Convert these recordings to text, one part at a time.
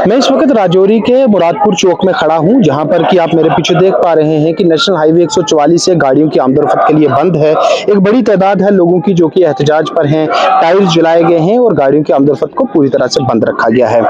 मैं इस वक्त राजौरी के मुरादपुर चौक में खड़ा हूं, जहां पर कि आप मेरे पीछे देख पा रहे हैं कि नेशनल हाईवे 144 से गाड़ियों की आमदोरफ्त के लिए बंद है। एक बड़ी तादाद है लोगों की जो कि एहतजाज पर हैं, टायर्स जलाए गए हैं और गाड़ियों की आमदोरफ्त को पूरी तरह से बंद रखा गया है।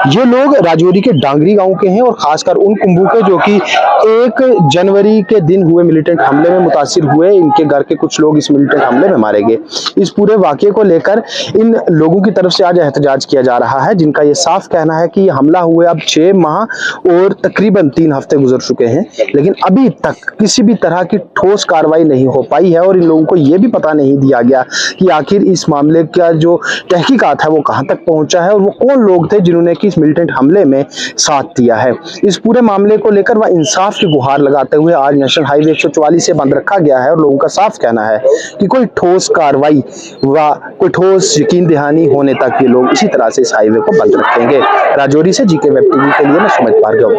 ये लोग राजौरी के डांगरी गांव के हैं और खासकर उन कुंभू के जो कि 1 जनवरी के दिन हुए मिलिटेंट हमले में मुतासिर हुए। इनके घर के कुछ लोग इस मिलिटेंट हमले में मारे गए। इस पूरे वाकये को लेकर इन लोगों की तरफ से आज एहतजाज किया जा रहा है, जिनका ये साफ कहना है कि हमला हुए अब 6 माह और तकरीबन 3 हफ्ते गुजर चुके हैं, लेकिन अभी तक किसी भी तरह की ठोस कार्रवाई नहीं हो पाई है और इन लोगों को यह भी पता नहीं दिया गया कि आखिर इस मामले का जो तहकीकात है वो कहां तक पहुंचा है और वो कौन लोग थे जिन्होंने कि इस मिलिटेंट हमले में साथ दिया है। इस पूरे मामले को लेकर वह इंसाफ की गुहार लगाते हुए आज नेशनल हाईवे 144 से बंद रखा गया है और लोगों का साफ कहना है कि कोई ठोस कार्रवाई व कोई ठोस यकीन दहानी होने तक ये लोग इसी तरह से इस हाईवे को बंद रखेंगे। राजौरी से जीके वेब टीवी के लिए मैं सुमित भार्गव।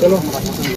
चलो